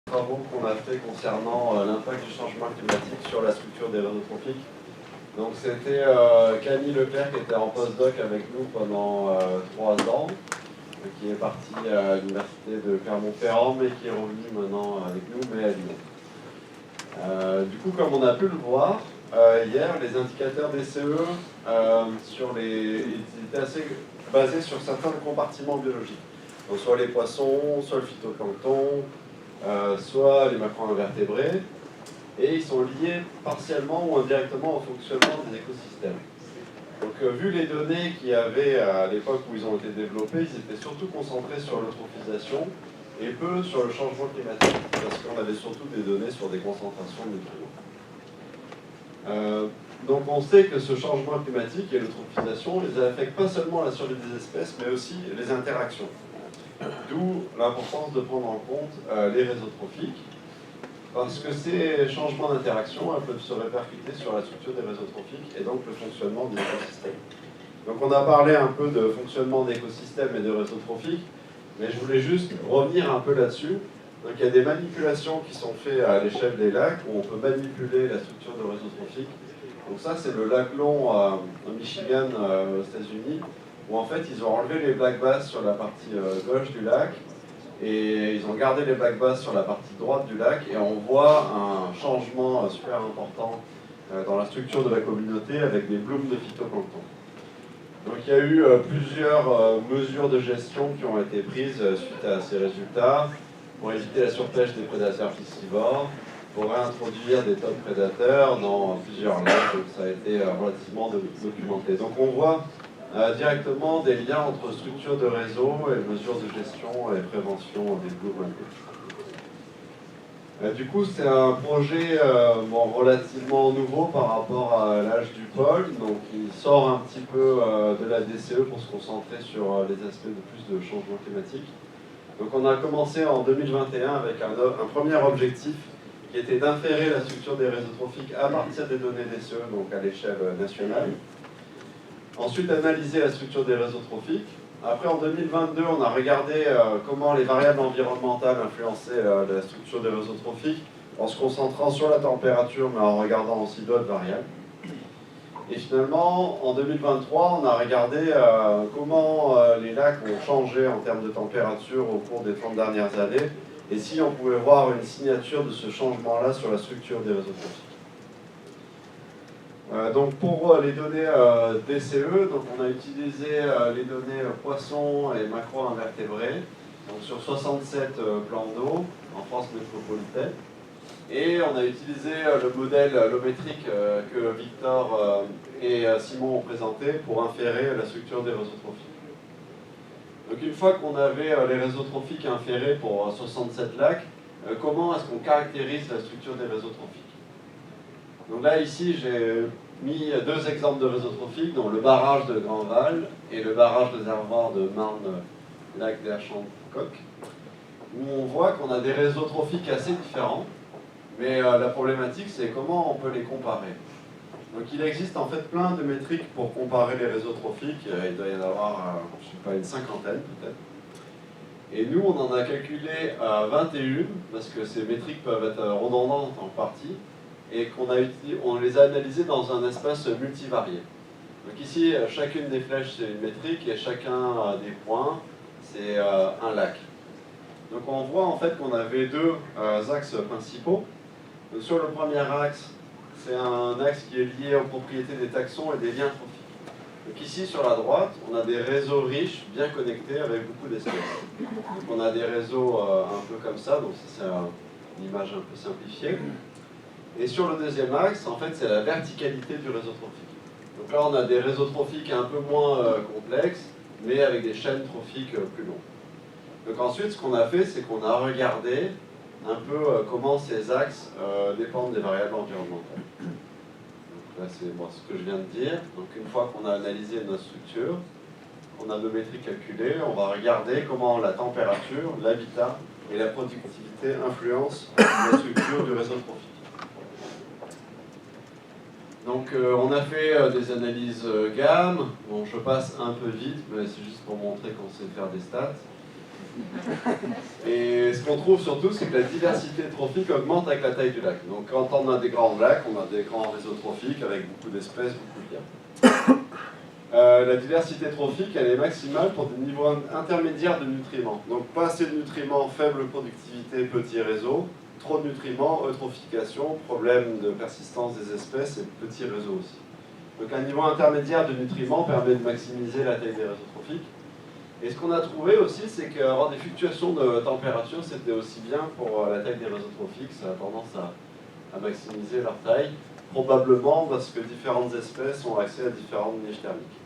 Travaux qu'on a fait concernant l'impact du changement climatique sur la structure des réseaux trophiques. Donc c'était Camille Leclerc qui était en postdoc avec nous pendant 3 ans, qui est parti à l'université de Clermont-Ferrand, mais qui est revenu maintenant avec nous, mais à Lyon. Du coup, comme on a pu le voir hier, les indicateurs des CE ils étaient assez basés sur certains compartiments biologiques. Donc soit les poissons, soit le phytoplancton, soit les macro-invertébrés, et ils sont liés partiellement ou indirectement au fonctionnement des écosystèmes. Donc vu les données qu'il y avait à l'époque où ils ont été développés, ils étaient surtout concentrés sur l'eutrophisation et peu sur le changement climatique, parce qu'on avait surtout des données sur des concentrations de nutriments. Donc on sait que ce changement climatique et l'eutrophisation, ils affectent pas seulement la survie des espèces, mais aussi les interactions. D'où l'importance de prendre en compte les réseaux trophiques, parce que ces changements d'interaction peuvent se répercuter sur la structure des réseaux trophiques et donc le fonctionnement des écosystèmes. Donc on a parlé un peu de fonctionnement d'écosystèmes et de réseaux trophiques, mais je voulais juste revenir un peu là-dessus. Donc il y a des manipulations qui sont faites à l'échelle des lacs, où on peut manipuler la structure de réseaux trophiques. Donc ça c'est le lac Long au Michigan aux États-Unis, où en fait ils ont enlevé les black bass sur la partie gauche du lac, et ils ont gardé les black bass sur la partie droite du lac, et on voit un changement super important dans la structure de la communauté avec des blooms de phytoplancton. Donc il y a eu plusieurs mesures de gestion qui ont été prises suite à ces résultats, pour éviter la surpêche des prédateurs piscivores, pour réintroduire des top prédateurs dans plusieurs lacs, donc ça a été relativement documenté. Donc on voit directement des liens entre structure de réseau et mesures de gestion et prévention des blooms. Du coup, c'est un projet relativement nouveau par rapport à l'âge du pôle, donc il sort un petit peu de la DCE pour se concentrer sur les aspects de plus de changement climatique. Donc on a commencé en 2021 avec un premier objectif qui était d'inférer la structure des réseaux trophiques à partir des données DCE, donc à l'échelle nationale. Ensuite, analyser la structure des réseaux trophiques. Après, en 2022, on a regardé comment les variables environnementales influençaient la structure des réseaux trophiques, en se concentrant sur la température, mais en regardant aussi d'autres variables. Et finalement, en 2023, on a regardé comment les lacs ont changé en termes de température au cours des 30 dernières années, et si on pouvait voir une signature de ce changement-là sur la structure des réseaux trophiques. Donc pour les données DCE, donc on a utilisé les données poissons et macro-invertébrés, donc sur 67 plans d'eau en France métropolitaine. Et on a utilisé le modèle allométrique que Victor et Simon ont présenté pour inférer la structure des réseaux trophiques. Donc une fois qu'on avait les réseaux trophiques inférés pour 67 lacs, comment est-ce qu'on caractérise la structure des réseaux trophiques? Donc là, ici, j'ai mis 2 exemples de réseaux trophiques, donc le barrage de Grandval et le barrage de réservoir de Marne-Lac des Champs-Coq, où on voit qu'on a des réseaux trophiques assez différents, mais la problématique, c'est comment on peut les comparer. Donc il existe en fait plein de métriques pour comparer les réseaux trophiques, il doit y en avoir, je ne sais pas, une cinquantaine peut-être. Et nous, on en a calculé 21, parce que ces métriques peuvent être redondantes en partie, et on les a analysées dans un espace multivarié. Donc ici, chacune des flèches, c'est une métrique, et chacun des points, c'est un lac. Donc on voit en fait qu'on avait 2 axes principaux. Donc sur le premier axe, c'est un axe qui est lié aux propriétés des taxons et des liens trophiques. Donc ici, sur la droite, on a des réseaux riches, bien connectés, avec beaucoup d'espèces. Donc on a des réseaux un peu comme ça, donc ça c'est une image un peu simplifiée. Et sur le deuxième axe, en fait, c'est la verticalité du réseau trophique. Donc là, on a des réseaux trophiques un peu moins complexes, mais avec des chaînes trophiques plus longues. Donc ensuite, ce qu'on a fait, c'est qu'on a regardé un peu comment ces axes dépendent des variables environnementales. Donc là, c'est ce que je viens de dire. Donc une fois qu'on a analysé notre structure, on a nos métriques calculées, on va regarder comment la température, l'habitat et la productivité influencent la structure du réseau trophique. Donc on a fait des analyses gamme. Bon, je passe un peu vite, mais c'est juste pour montrer qu'on sait faire des stats. Et ce qu'on trouve surtout, c'est que la diversité trophique augmente avec la taille du lac. Donc quand on a des grands lacs, on a des grands réseaux trophiques avec beaucoup d'espèces, beaucoup de liens. La diversité trophique, elle est maximale pour des niveaux intermédiaires de nutriments. Donc pas assez de nutriments, faible productivité, petit réseau. Trop de nutriments, eutrophication, problème de persistance des espèces et petit réseau aussi. Donc un niveau intermédiaire de nutriments permet de maximiser la taille des réseaux trophiques. Et ce qu'on a trouvé aussi, c'est qu'avoir des fluctuations de température, c'était aussi bien pour la taille des réseaux trophiques, ça a tendance à maximiser leur taille, probablement parce que différentes espèces ont accès à différentes niches thermiques.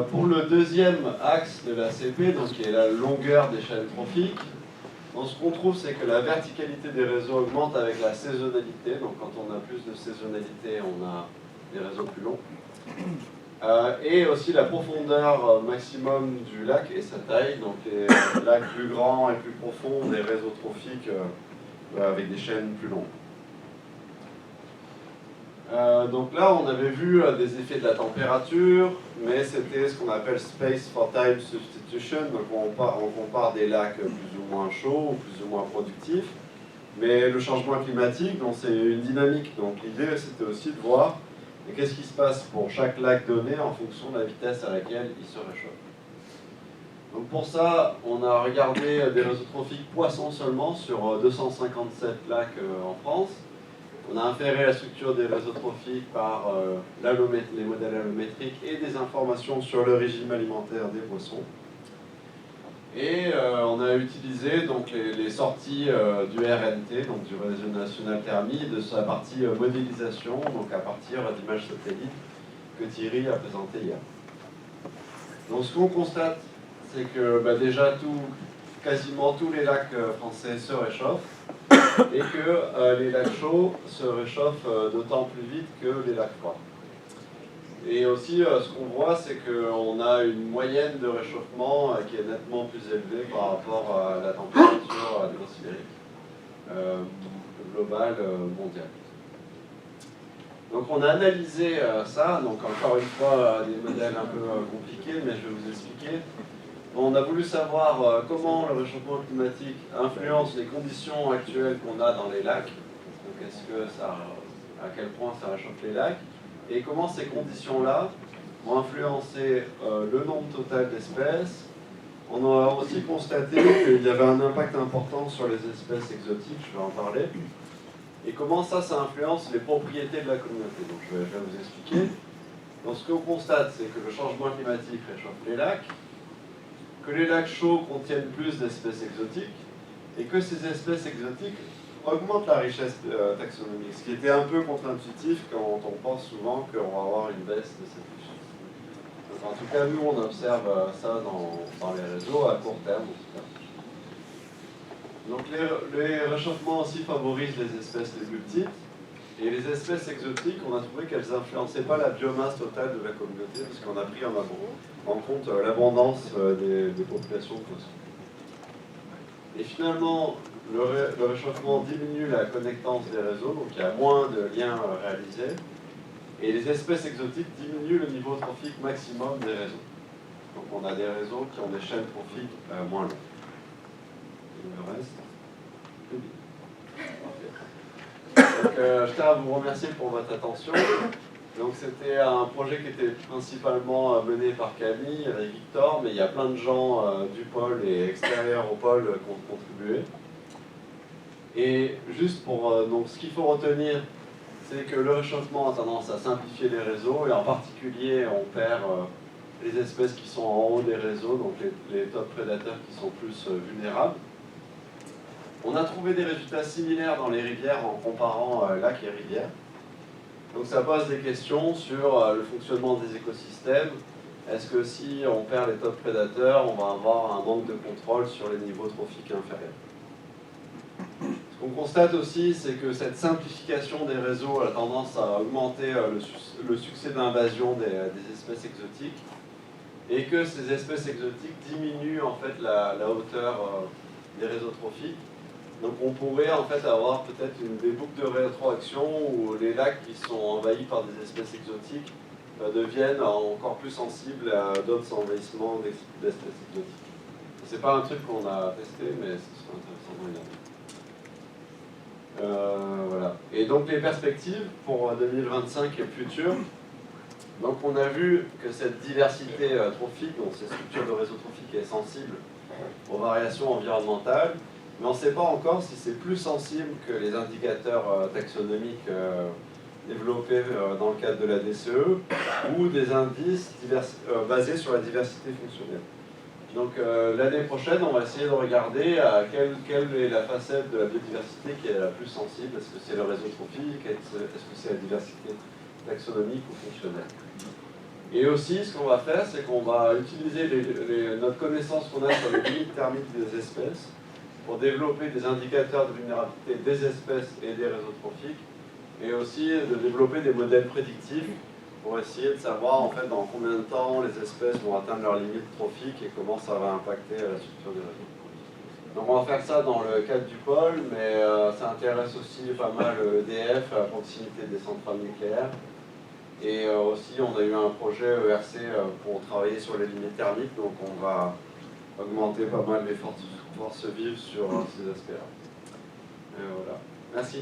Pour le deuxième axe de l'ACP, donc qui est la longueur des chaînes trophiques, donc ce qu'on trouve, c'est que la verticalité des réseaux augmente avec la saisonnalité. Donc quand on a plus de saisonnalité, on a des réseaux plus longs. Et aussi la profondeur maximum du lac et sa taille. Donc les lacs plus grands et plus profonds, des réseaux trophiques avec des chaînes plus longues. Donc là, on avait vu des effets de la température, mais c'était ce qu'on appelle space for time substitution. Donc on compare des lacs plus ou moins chauds ou plus ou moins productifs. Mais le changement climatique, c'est une dynamique. Donc l'idée, c'était aussi de voir qu'est-ce qui se passe pour chaque lac donné en fonction de la vitesse à laquelle il se réchauffe. Donc pour ça, on a regardé des réseaux trophiques poissons seulement sur 257 lacs en France. On a inféré la structure des réseaux trophiques par les modèles allométriques et des informations sur le régime alimentaire des poissons. Et on a utilisé donc, les sorties du RNT, donc du Réseau National Thermie, de sa partie modélisation, donc à partir d'images satellites que Thierry a présentées hier. Donc ce qu'on constate, c'est que déjà quasiment tous les lacs français se réchauffent, et que les lacs chauds se réchauffent d'autant plus vite que les lacs froids. Et aussi, ce qu'on voit, c'est qu'on a une moyenne de réchauffement qui est nettement plus élevée par rapport à la température atmosphérique globale mondiale. Donc on a analysé ça, donc encore une fois des modèles un peu compliqués, mais je vais vous expliquer. On a voulu savoir comment le réchauffement climatique influence les conditions actuelles qu'on a dans les lacs. Donc à quel point ça réchauffe les lacs, et comment ces conditions-là ont influencé le nombre total d'espèces. On a aussi constaté qu'il y avait un impact important sur les espèces exotiques, je vais en parler, et comment ça influence les propriétés de la communauté. Donc je vais vous expliquer. Donc ce qu'on constate, c'est que le changement climatique réchauffe les lacs, que les lacs chauds contiennent plus d'espèces exotiques, et que ces espèces exotiques augmentent la richesse taxonomique, ce qui était un peu contre-intuitif quand on pense souvent qu'on va avoir une baisse de cette richesse. Donc en tout cas, nous, on observe ça dans les réseaux à court terme, en tout cas. Donc les réchauffements aussi favorisent les espèces les plus petites, et les espèces exotiques, on a trouvé qu'elles n'influençaient pas la biomasse totale de la communauté, parce qu'on a pris en compte l'abondance des populations de poissons. Et finalement, le réchauffement diminue la connectance des réseaux, donc il y a moins de liens réalisés, et les espèces exotiques diminuent le niveau trophique maximum des réseaux. Donc on a des réseaux qui ont des chaînes trophiques moins longues. Et le reste, donc, je tiens à vous remercier pour votre attention. Donc c'était un projet qui était principalement mené par Camille avec Victor, mais il y a plein de gens du pôle et extérieurs au pôle qui ont contribué. Et juste pour donc ce qu'il faut retenir, c'est que le réchauffement a tendance à simplifier les réseaux, et en particulier on perd les espèces qui sont en haut des réseaux, donc les top prédateurs qui sont plus vulnérables. On a trouvé des résultats similaires dans les rivières en comparant lacs et rivières. Donc ça pose des questions sur le fonctionnement des écosystèmes. Est-ce que si on perd les top prédateurs, on va avoir un manque de contrôle sur les niveaux trophiques inférieurs? Ce qu'on constate aussi, c'est que cette simplification des réseaux a tendance à augmenter le succès d'invasion des espèces exotiques, et que ces espèces exotiques diminuent en fait la hauteur des réseaux trophiques. Donc on pourrait en fait avoir peut-être des boucles de rétroaction où les lacs qui sont envahis par des espèces exotiques deviennent encore plus sensibles à d'autres envahissements d'espèces exotiques. c'est pas un truc qu'on a testé, mais ce serait intéressant de regarder. Voilà. Et donc les perspectives pour 2025 et le futur. Donc on a vu que cette diversité trophique, donc ces structures de réseau trophique, est sensible aux variations environnementales, mais on ne sait pas encore si c'est plus sensible que les indicateurs taxonomiques développés dans le cadre de la DCE ou des indices basés sur la diversité fonctionnelle. Donc l'année prochaine, on va essayer de regarder quelle est la facette de la biodiversité qui est la plus sensible. Est-ce que c'est le réseau trophique? Est-ce que c'est la diversité taxonomique ou fonctionnelle? Et aussi, ce qu'on va faire, c'est qu'on va utiliser notre connaissance qu'on a sur les limites thermiques des espèces pour développer des indicateurs de vulnérabilité des espèces et des réseaux trophiques, et aussi de développer des modèles prédictifs pour essayer de savoir en fait dans combien de temps les espèces vont atteindre leurs limites trophiques et comment ça va impacter la structure des réseaux. Donc on va faire ça dans le cadre du pôle, mais ça intéresse aussi pas mal EDF à proximité des centrales nucléaires. Et aussi, on a eu un projet ERC pour travailler sur les limites thermiques, donc on va augmenter pas mal les forces vives sur ces aspects-là. Voilà. Merci.